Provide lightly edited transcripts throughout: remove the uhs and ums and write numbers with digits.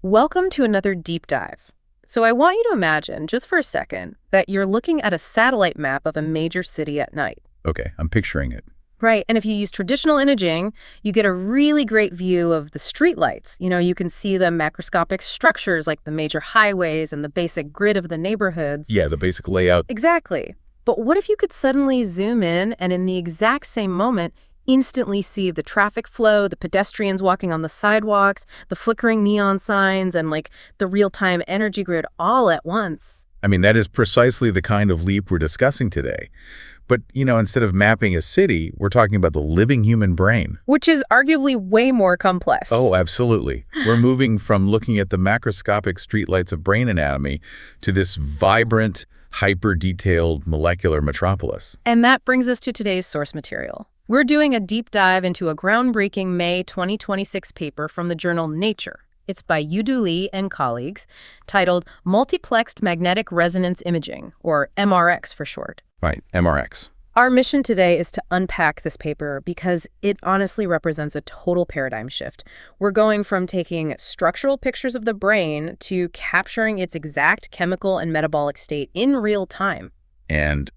Welcome to another deep dive. So I want you to imagine, just for a second, that you're looking at a satellite map of a major city at night. Okay, I'm picturing it. Right, and if you use traditional imaging, you get a really great view of the streetlights. You can see the macroscopic structures like the major highways and the basic grid of the neighborhoods. Yeah, the basic layout. Exactly. But what if you could suddenly zoom in and in the exact same moment instantly see the traffic flow, the pedestrians walking on the sidewalks, the flickering neon signs, and the real-time energy grid all at once? I mean, that is precisely the kind of leap we're discussing today. But, instead of mapping a city, we're talking about the living human brain. Which is arguably way more complex. Oh, absolutely. We're moving from looking at the macroscopic streetlights of brain anatomy to this vibrant, hyper-detailed molecular metropolis. And that brings us to today's source material. We're doing a deep dive into a groundbreaking May 2026 paper from the journal Nature. It's by Yu-Du Lee and colleagues, titled Multiplexed Magnetic Resonance Imaging, or MRX for short. Right, MRX. Our mission today is to unpack this paper because it honestly represents a total paradigm shift. We're going from taking structural pictures of the brain to capturing its exact chemical and metabolic state in real time. And,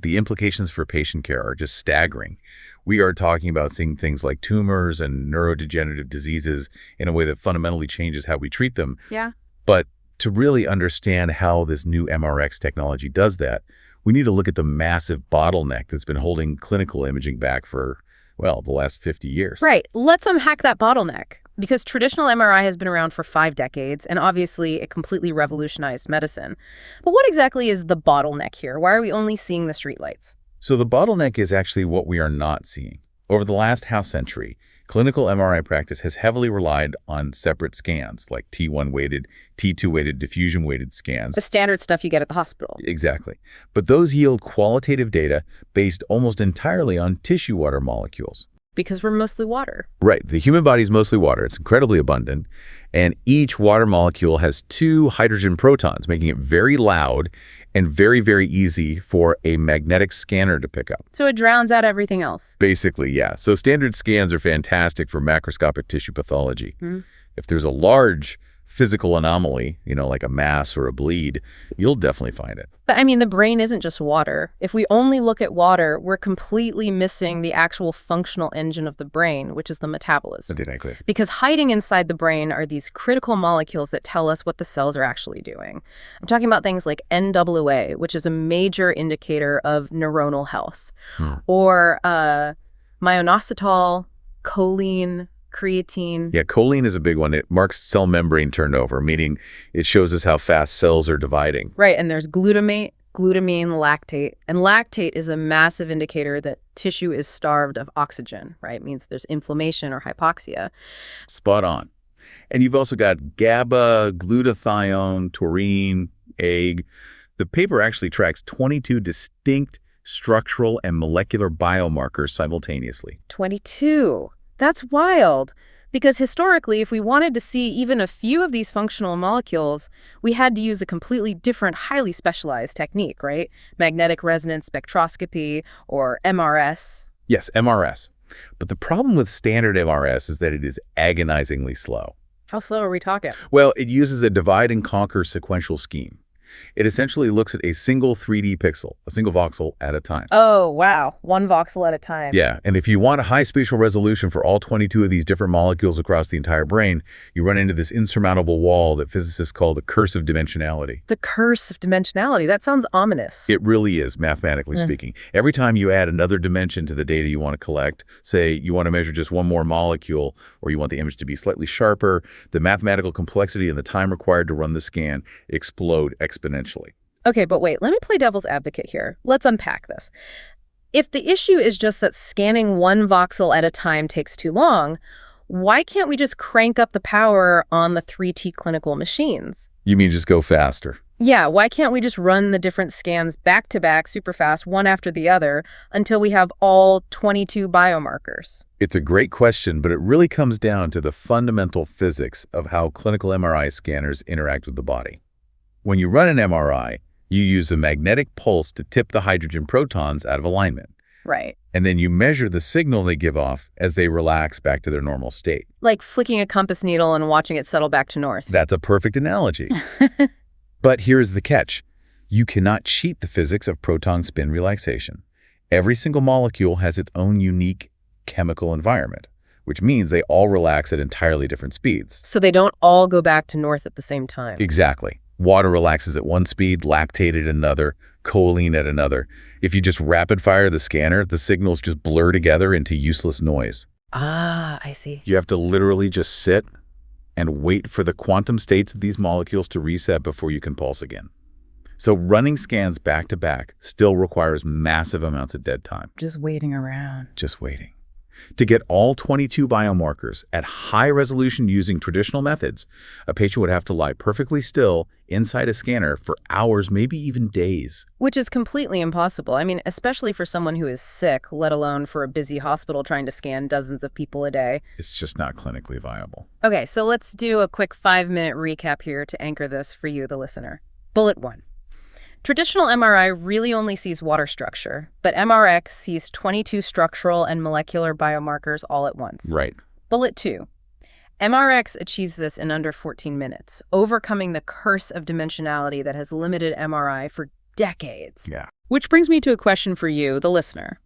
the implications for patient care are just staggering. We are talking about seeing things like tumors and neurodegenerative diseases in a way that fundamentally changes how we treat them. Yeah. But to really understand how this new MRX technology does that, we need to look at the massive bottleneck that's been holding clinical imaging back for, the last 50 years. Right. Let's unpack that bottleneck. Because traditional MRI has been around for 5 decades, and obviously it completely revolutionized medicine. But what exactly is the bottleneck here? Why are we only seeing the streetlights? So the bottleneck is actually what we are not seeing. Over the last half-century, clinical MRI practice has heavily relied on separate scans, like T1-weighted, T2-weighted, diffusion-weighted scans. The standard stuff you get at the hospital. Exactly. But those yield qualitative data based almost entirely on tissue water molecules. Because we're mostly water. Right. The human body is mostly water. It's incredibly abundant. And each water molecule has 2 hydrogen protons, making it very loud and very, very easy for a magnetic scanner to pick up. So it drowns out everything else. Basically, yeah. So standard scans are fantastic for macroscopic tissue pathology. Mm-hmm. If there's a large physical anomaly, like a mass or a bleed, you'll definitely find it. But the brain isn't just water. If we only look at water, we're completely missing the actual functional engine of the brain, which is the metabolism. Because hiding inside the brain are these critical molecules that tell us what the cells are actually doing. I'm talking about things like NWA, which is a major indicator of neuronal health, or myoinositol, choline, creatine. Yeah, choline is a big one. It marks cell membrane turnover, meaning it shows us how fast cells are dividing. Right, and there's glutamate, glutamine, lactate. And lactate is a massive indicator that tissue is starved of oxygen, right? It means there's inflammation or hypoxia. Spot on. And you've also got GABA, glutathione, taurine, EGG. The paper actually tracks 22 distinct structural and molecular biomarkers simultaneously. 22. That's wild, because historically, if we wanted to see even a few of these functional molecules, we had to use a completely different, highly specialized technique, right? Magnetic resonance spectroscopy, or MRS. Yes, MRS. But the problem with standard MRS is that it is agonizingly slow. How slow are we talking? Well, it uses a divide and conquer sequential scheme. It essentially looks at a single 3D pixel, a single voxel at a time. Oh, wow. 1 voxel at a time. Yeah, and if you want a high spatial resolution for all 22 of these different molecules across the entire brain, you run into this insurmountable wall that physicists call the curse of dimensionality. The curse of dimensionality. That sounds ominous. It really is, mathematically speaking. Every time you add another dimension to the data you want to collect, say you want to measure just one more molecule, or you want the image to be slightly sharper, the mathematical complexity and the time required to run the scan explode exponentially. Okay, but wait, let me play devil's advocate here. Let's unpack this. If the issue is just that scanning 1 voxel at a time takes too long, why can't we just crank up the power on the 3T clinical machines? You mean just go faster? Yeah, why can't we just run the different scans back to back super fast, one after the other, until we have all 22 biomarkers? It's a great question, but it really comes down to the fundamental physics of how clinical MRI scanners interact with the body. When you run an MRI, you use a magnetic pulse to tip the hydrogen protons out of alignment. Right. And then you measure the signal they give off as they relax back to their normal state. Like flicking a compass needle and watching it settle back to north. That's a perfect analogy. But here's the catch. You cannot cheat the physics of proton spin relaxation. Every single molecule has its own unique chemical environment, which means they all relax at entirely different speeds. So they don't all go back to north at the same time. Exactly. Water relaxes at one speed, lactate at another, choline at another. If you just rapid fire the scanner, the signals just blur together into useless noise. Ah, I see. You have to literally just sit and wait for the quantum states of these molecules to reset before you can pulse again. So running scans back to back still requires massive amounts of dead time. Just waiting around. Just waiting. To get all 22 biomarkers at high resolution using traditional methods, a patient would have to lie perfectly still inside a scanner for hours, maybe even days. Which is completely impossible. I mean, especially for someone who is sick, let alone for a busy hospital trying to scan dozens of people a day. It's just not clinically viable. Okay, so let's do a quick 5-minute recap here to anchor this for you, the listener. Bullet 1. Traditional MRI really only sees water structure, but MRX sees 22 structural and molecular biomarkers all at once. Right. Bullet 2. MRX achieves this in under 14 minutes, overcoming the curse of dimensionality that has limited MRI for decades. Yeah. Which brings me to a question for you, the listener.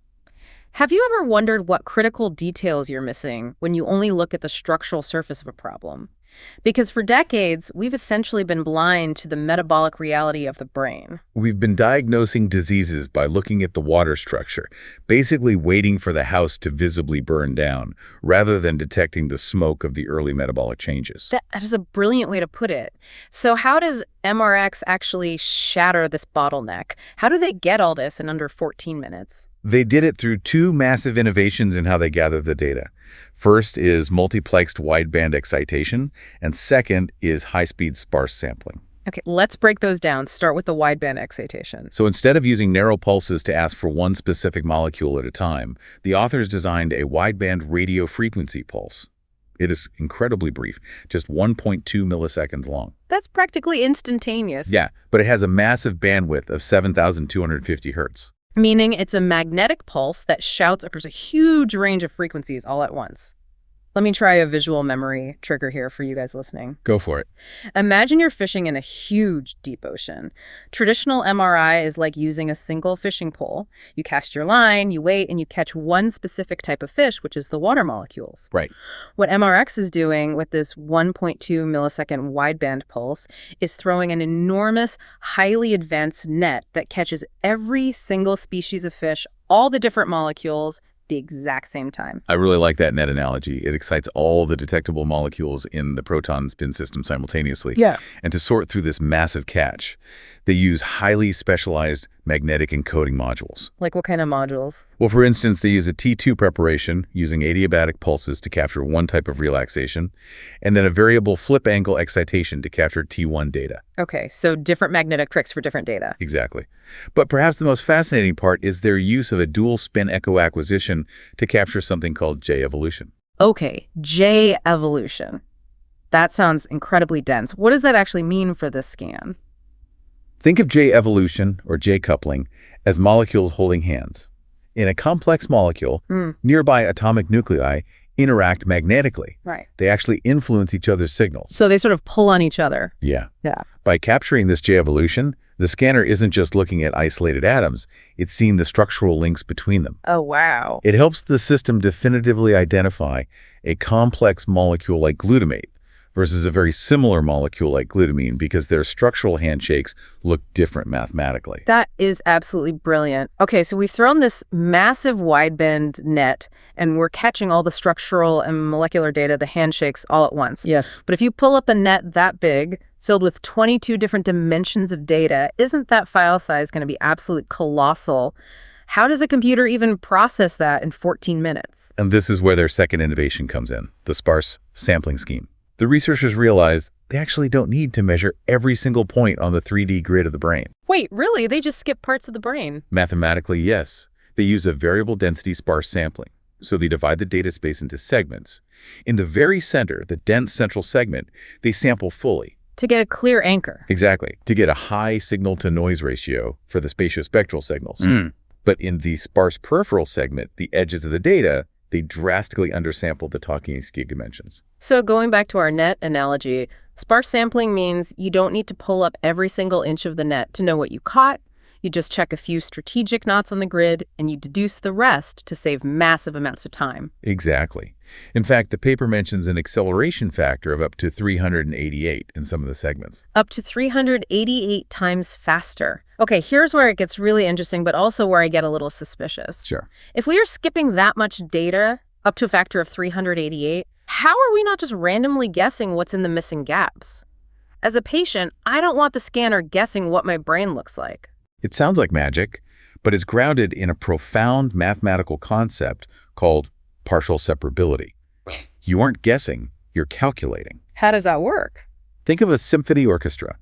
Have you ever wondered what critical details you're missing when you only look at the structural surface of a problem? Because for decades, we've essentially been blind to the metabolic reality of the brain. We've been diagnosing diseases by looking at the water structure, basically waiting for the house to visibly burn down, rather than detecting the smoke of the early metabolic changes. That is a brilliant way to put it. So how does MRX actually shatter this bottleneck? How do they get all this in under 14 minutes? They did it through two massive innovations in how they gather the data. First is multiplexed wideband excitation, and second is high-speed sparse sampling. Okay, let's break those down. Start with the wideband excitation. So instead of using narrow pulses to ask for one specific molecule at a time, the authors designed a wideband radio frequency pulse. It is incredibly brief, just 1.2 milliseconds long. That's practically instantaneous. Yeah, but it has a massive bandwidth of 7,250 hertz. Meaning it's a magnetic pulse that shouts across a huge range of frequencies all at once. Let me try a visual memory trigger here for you guys listening. Go for it. Imagine you're fishing in a huge, deep ocean. Traditional MRI is like using a single fishing pole. You cast your line, you wait, and you catch one specific type of fish, which is the water molecules. Right. What MRX is doing with this 1.2 millisecond wideband pulse is throwing an enormous, highly advanced net that catches every single species of fish, all the different molecules, the exact same time. I really like that net analogy. It excites all the detectable molecules in the proton spin system simultaneously. Yeah. And to sort through this massive catch, they use highly specialized magnetic encoding modules. Like what kind of modules? Well, for instance, they use a T2 preparation using adiabatic pulses to capture one type of relaxation, and then a variable flip angle excitation to capture T1 data. Okay, so different magnetic tricks for different data. Exactly. But perhaps the most fascinating part is their use of a dual spin echo acquisition to capture something called J-evolution. Okay, J-evolution. That sounds incredibly dense. What does that actually mean for this scan? Think of J-evolution, or J-coupling, as molecules holding hands. In a complex molecule, nearby atomic nuclei interact magnetically. Right. They actually influence each other's signals. So they sort of pull on each other. Yeah. Yeah. By capturing this J-evolution, the scanner isn't just looking at isolated atoms, it's seeing the structural links between them. Oh, wow. It helps the system definitively identify a complex molecule like glutamate versus a very similar molecule like glutamine because their structural handshakes look different mathematically. That is absolutely brilliant. Okay, so we've thrown this massive wideband net, and we're catching all the structural and molecular data, the handshakes, all at once. Yes. But if you pull up a net that big, filled with 22 different dimensions of data, isn't that file size going to be absolutely colossal? How does a computer even process that in 14 minutes? And this is where their second innovation comes in, the sparse sampling scheme. The researchers realized they actually don't need to measure every single point on the 3D grid of the brain. Wait, really? They just skip parts of the brain? Mathematically, yes. They use a variable density sparse sampling. So they divide the data space into segments. In the very center, the dense central segment, they sample fully. To get a clear anchor. Exactly. To get a high signal-to-noise ratio for the spatiospectral signals. But in the sparse peripheral segment, the edges of the data, they drastically undersample the talking ischemic dimensions. So going back to our net analogy, sparse sampling means you don't need to pull up every single inch of the net to know what you caught. You just check a few strategic knots on the grid, and you deduce the rest to save massive amounts of time. Exactly. In fact, the paper mentions an acceleration factor of up to 388 in some of the segments. Up to 388 times faster. Okay, here's where it gets really interesting, but also where I get a little suspicious. Sure. If we are skipping that much data, up to a factor of 388, how are we not just randomly guessing what's in the missing gaps? As a patient, I don't want the scanner guessing what my brain looks like. It sounds like magic, but it's grounded in a profound mathematical concept called partial separability. You aren't guessing, you're calculating. How does that work? Think of a symphony orchestra.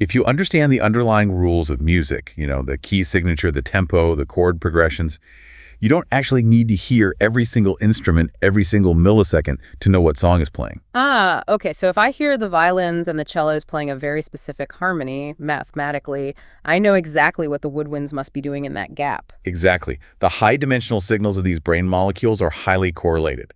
If you understand the underlying rules of music, the key signature, the tempo, the chord progressions, you don't actually need to hear every single instrument every single millisecond to know what song is playing. Ah, okay. So if I hear the violins and the cellos playing a very specific harmony, mathematically, I know exactly what the woodwinds must be doing in that gap. Exactly. The high-dimensional signals of these brain molecules are highly correlated.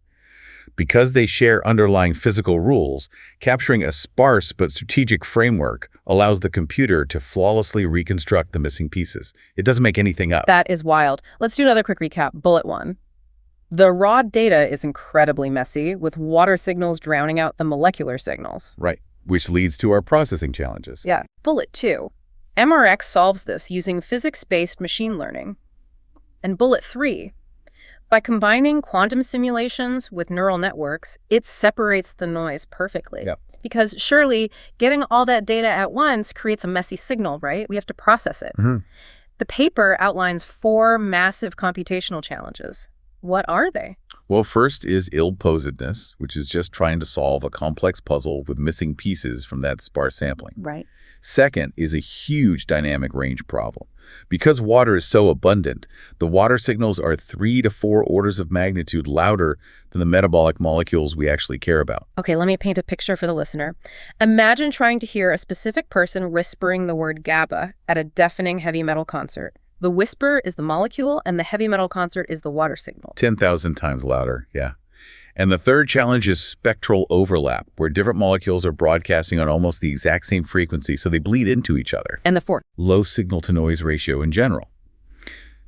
Because they share underlying physical rules, capturing a sparse but strategic framework allows the computer to flawlessly reconstruct the missing pieces. It doesn't make anything up. That is wild. Let's do another quick recap. Bullet 1. The raw data is incredibly messy, with water signals drowning out the molecular signals. Right, which leads to our processing challenges. Yeah. Bullet 2. MRX solves this using physics-based machine learning. And bullet 3. By combining quantum simulations with neural networks, it separates the noise perfectly. Yep. Because surely getting all that data at once creates a messy signal, right? We have to process it. Mm-hmm. The paper outlines 4 massive computational challenges. What are they? Well, first is ill-posedness, which is just trying to solve a complex puzzle with missing pieces from that sparse sampling. Right. Second is a huge dynamic range problem. Because water is so abundant, the water signals are 3 to 4 orders of magnitude louder than the metabolic molecules we actually care about. Okay, let me paint a picture for the listener. Imagine trying to hear a specific person whispering the word GABA at a deafening heavy metal concert. The whisper is the molecule, and the heavy metal concert is the water signal. 10,000 times louder, yeah. And the third challenge is spectral overlap, where different molecules are broadcasting on almost the exact same frequency, so they bleed into each other. And the fourth? Low signal-to-noise ratio in general.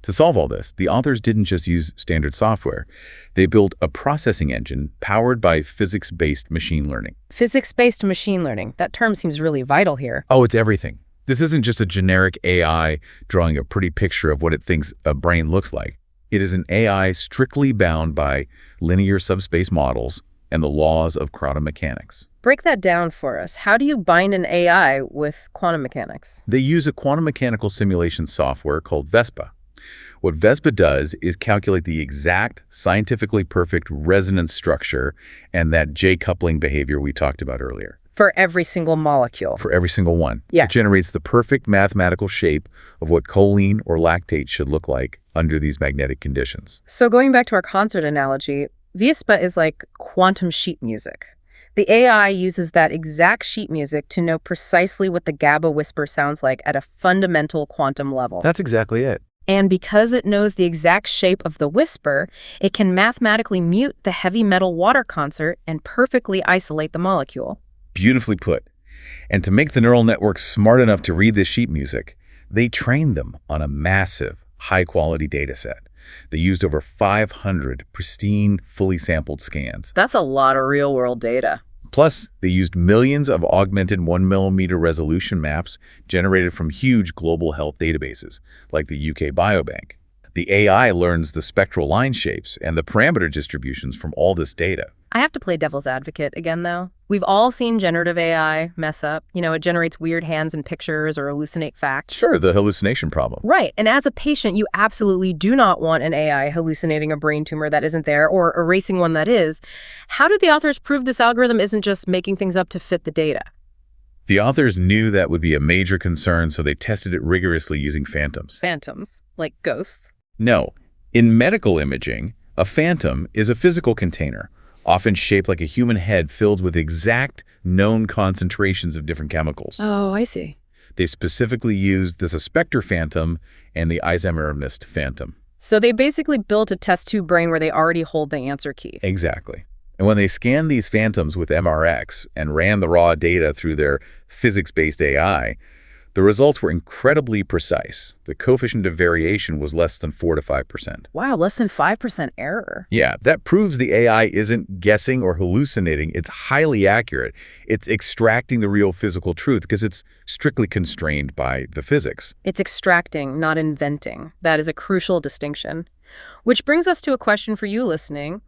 To solve all this, the authors didn't just use standard software. They built a processing engine powered by physics-based machine learning. Physics-based machine learning. That term seems really vital here. Oh, it's everything. This isn't just a generic AI drawing a pretty picture of what it thinks a brain looks like. It is an AI strictly bound by linear subspace models and the laws of quantum mechanics. Break that down for us. How do you bind an AI with quantum mechanics? They use a quantum mechanical simulation software called VESPA. What VESPA does is calculate the exact scientifically perfect resonance structure and that J-coupling behavior we talked about earlier. For every single molecule. For every single one. Yeah. It generates the perfect mathematical shape of what choline or lactate should look like under these magnetic conditions. So going back to our concert analogy, VESPA is like quantum sheet music. The AI uses that exact sheet music to know precisely what the GABA whisper sounds like at a fundamental quantum level. That's exactly it. And because it knows the exact shape of the whisper, it can mathematically mute the heavy metal water concert and perfectly isolate the molecule. Beautifully put. And to make the neural networks smart enough to read this sheet music, they trained them on a massive, high-quality data set. They used over 500 pristine, fully sampled scans. That's a lot of real-world data. Plus, they used millions of augmented 1mm resolution maps generated from huge global health databases, like the UK Biobank. The AI learns the spectral line shapes and the parameter distributions from all this data. I have to play devil's advocate again, though. We've all seen generative AI mess up. It generates weird hands and pictures or hallucinate facts. Sure, the hallucination problem. Right. And as a patient, you absolutely do not want an AI hallucinating a brain tumor that isn't there or erasing one that is. How did the authors prove this algorithm isn't just making things up to fit the data? The authors knew that would be a major concern, so they tested it rigorously using phantoms. Phantoms? Like ghosts? No. In medical imaging, a phantom is a physical container, often shaped like a human head filled with exact known concentrations of different chemicals. Oh, I see. They specifically used the suspector phantom and the isomerism phantom. So they basically built a test tube brain where they already hold the answer key. Exactly. And when they scanned these phantoms with MRX and ran the raw data through their physics-based AI, the results were incredibly precise. The coefficient of variation was less than 4 to 5%. Wow, less than 5% error. Yeah, that proves the AI isn't guessing or hallucinating. It's highly accurate. It's extracting the real physical truth because it's strictly constrained by the physics. It's extracting, not inventing. That is a crucial distinction. Which brings us to a question for you listening.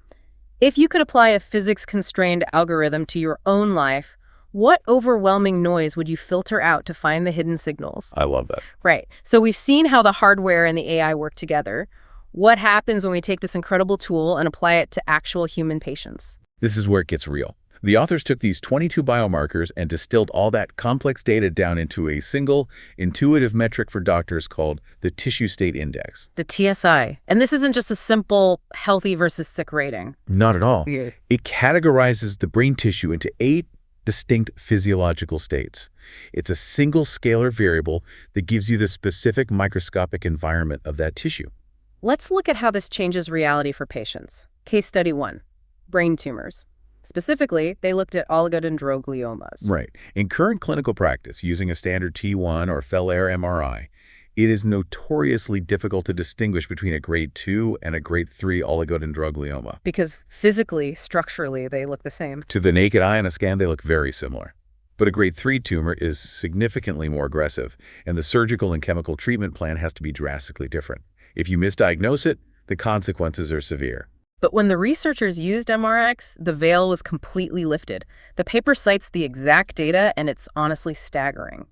If you could apply a physics-constrained algorithm to your own life, what overwhelming noise would you filter out to find the hidden signals? I love that. Right. So we've seen how the hardware and the AI work together. What happens when we take this incredible tool and apply it to actual human patients? This is where it gets real. The authors took these 22 biomarkers and distilled all that complex data down into a single, intuitive metric for doctors called the Tissue State Index. The TSI. And this isn't just a simple healthy versus sick rating. Not at all. Yeah. It categorizes the brain tissue into 8 distinct physiological states. It's a single scalar variable that gives you the specific microscopic environment of that tissue. Let's look at how this changes reality for patients. Case study 1, brain tumors. Specifically, they looked at oligodendrogliomas. Right. In current clinical practice, using a standard T1 or Fell-Air MRI, it is notoriously difficult to distinguish between a grade 2 and a grade 3 oligodendroglioma. Because physically, structurally, they look the same. To the naked eye on a scan, they look very similar. But a grade 3 tumor is significantly more aggressive, and the surgical and chemical treatment plan has to be drastically different. If you misdiagnose it, the consequences are severe. But when the researchers used MRX, the veil was completely lifted. The paper cites the exact data, and it's honestly staggering.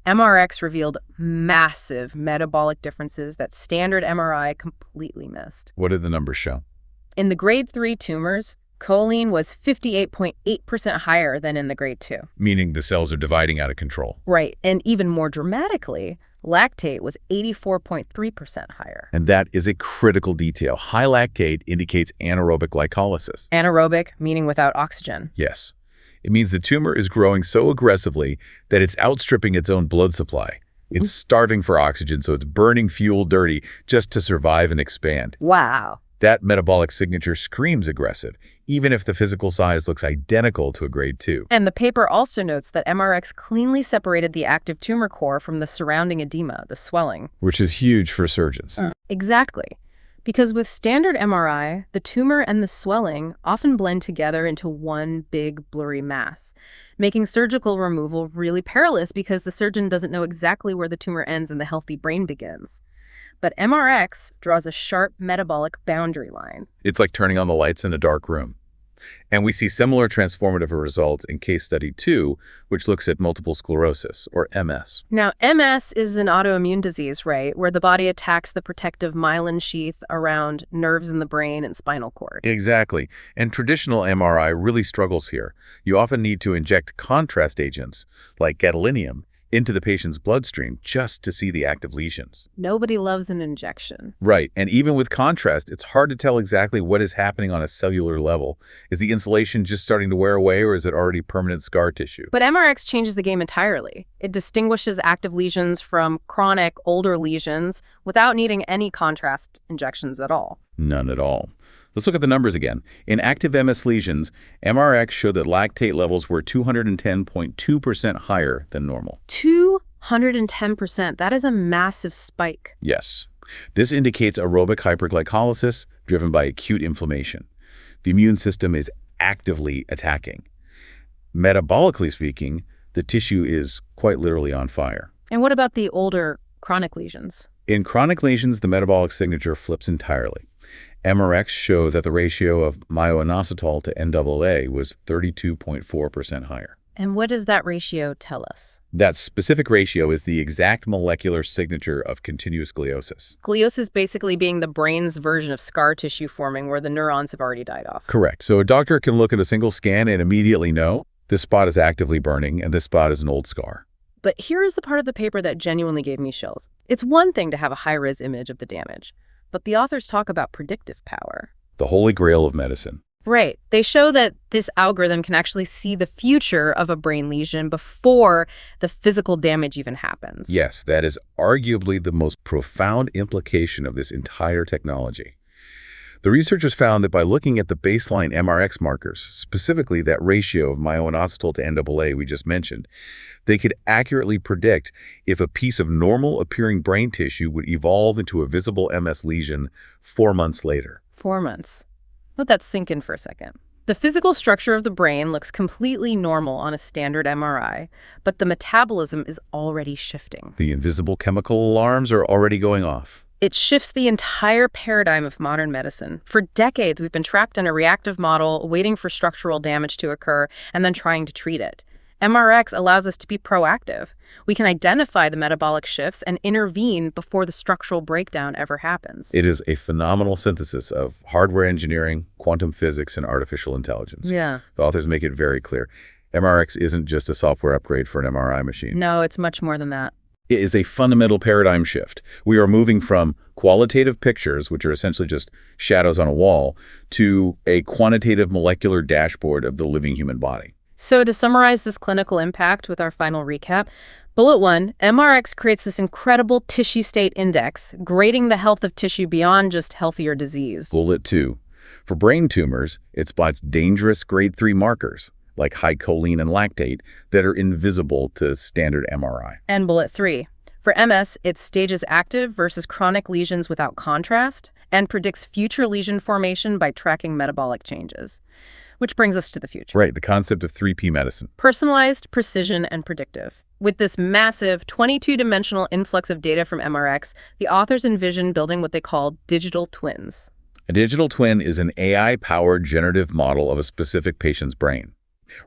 MRX revealed massive metabolic differences that standard MRI completely missed. What did the numbers show? In the grade 3 tumors, choline was 58.8% higher than in the grade 2. Meaning the cells are dividing out of control. Right, and even more dramatically, lactate was 84.3% higher. And that is a critical detail. High lactate indicates anaerobic glycolysis. Anaerobic, meaning without oxygen. Yes. It means the tumor is growing so aggressively that it's outstripping its own blood supply. It's starving for oxygen, so it's burning fuel dirty just to survive and expand. Wow. That metabolic signature screams aggressive, even if the physical size looks identical to a grade 2. And the paper also notes that MRX cleanly separated the active tumor core from the surrounding edema, the swelling. Which is huge for surgeons. Exactly. Because with standard MRI, the tumor and the swelling often blend together into one big blurry mass, making surgical removal really perilous because the surgeon doesn't know exactly where the tumor ends and the healthy brain begins. But MRX draws a sharp metabolic boundary line. It's like turning on the lights in a dark room. And we see similar transformative results in case study 2, which looks at multiple sclerosis, or MS. Now, MS is an autoimmune disease, right, where the body attacks the protective myelin sheath around nerves in the brain and spinal cord. Exactly. And traditional MRI really struggles here. You often need to inject contrast agents, like gadolinium, into the patient's bloodstream just to see the active lesions. Nobody loves an injection. Right, and even with contrast, it's hard to tell exactly what is happening on a cellular level. Is the insulation just starting to wear away, or is it already permanent scar tissue? But MRX changes the game entirely. It distinguishes active lesions from chronic, older lesions without needing any contrast injections at all. None at all. Let's look at the numbers again. In active MS lesions, MRX showed that lactate levels were 210.2% higher than normal. 210%. That is a massive spike. Yes. This indicates aerobic hyperglycolysis driven by acute inflammation. The immune system is actively attacking. Metabolically speaking, the tissue is quite literally on fire. And what about the older chronic lesions? In chronic lesions, the metabolic signature flips entirely. MRX showed that the ratio of myoinositol to NAA was 32.4% higher. And what does that ratio tell us? That specific ratio is the exact molecular signature of continuous gliosis. Gliosis basically being the brain's version of scar tissue forming where the neurons have already died off. Correct. So a doctor can look at a single scan and immediately know this spot is actively burning and this spot is an old scar. But here is the part of the paper that genuinely gave me chills. It's one thing to have a high-res image of the damage, but the authors talk about predictive power. The holy grail of medicine. Right. They show that this algorithm can actually see the future of a brain lesion before the physical damage even happens. Yes, that is arguably the most profound implication of this entire technology. The researchers found that by looking at the baseline MRX markers, specifically that ratio of myoinositol to NAA we just mentioned, they could accurately predict if a piece of normal-appearing brain tissue would evolve into a visible MS lesion 4 months later. 4 months. Let that sink in for a second. The physical structure of the brain looks completely normal on a standard MRI, but the metabolism is already shifting. The invisible chemical alarms are already going off. It shifts the entire paradigm of modern medicine. For decades, we've been trapped in a reactive model, waiting for structural damage to occur, and then trying to treat it. MRX allows us to be proactive. We can identify the metabolic shifts and intervene before the structural breakdown ever happens. It is a phenomenal synthesis of hardware engineering, quantum physics, and artificial intelligence. Yeah. The authors make it very clear. MRX isn't just a software upgrade for an MRI machine. No, it's much more than that. It is a fundamental paradigm shift. We are moving from qualitative pictures, which are essentially just shadows on a wall, to a quantitative molecular dashboard of the living human body. So to summarize this clinical impact with our final recap, Bullet 1, MRX creates this incredible tissue state index, grading the health of tissue beyond just healthy or diseased. Bullet 2, for brain tumors, it spots dangerous grade 3 markers, like high choline and lactate, that are invisible to standard MRI. And Bullet 3, for MS, it stages active versus chronic lesions without contrast and predicts future lesion formation by tracking metabolic changes. Which brings us to the future. Right, the concept of 3P medicine. Personalized, precision, and predictive. With this massive 22-dimensional influx of data from MRX, the authors envision building what they call digital twins. A digital twin is an AI-powered generative model of a specific patient's brain.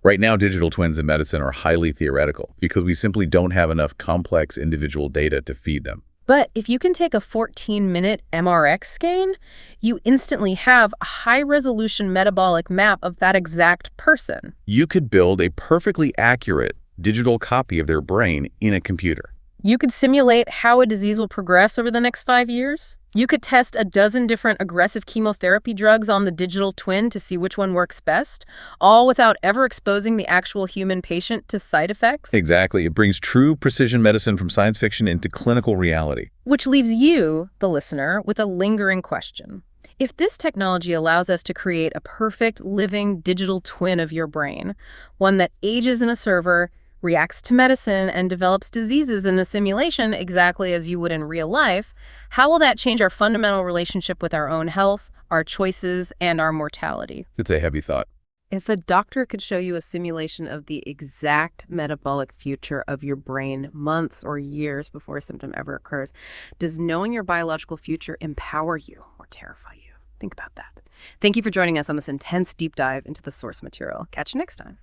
Right now, digital twins in medicine are highly theoretical because we simply don't have enough complex individual data to feed them. But if you can take a 14-minute MRX scan, you instantly have a high-resolution metabolic map of that exact person. You could build a perfectly accurate digital copy of their brain in a computer. You could simulate how a disease will progress over the next 5 years. You could test a dozen different aggressive chemotherapy drugs on the digital twin to see which one works best, all without ever exposing the actual human patient to side effects. Exactly. It brings true precision medicine from science fiction into clinical reality. Which leaves you, the listener, with a lingering question. If this technology allows us to create a perfect, living digital twin of your brain, one that ages in a server, reacts to medicine, and develops diseases in a simulation exactly as you would in real life, how will that change our fundamental relationship with our own health, our choices, and our mortality? It's a heavy thought. If a doctor could show you a simulation of the exact metabolic future of your brain months or years before a symptom ever occurs, does knowing your biological future empower you or terrify you? Think about that. Thank you for joining us on this intense deep dive into the source material. Catch you next time.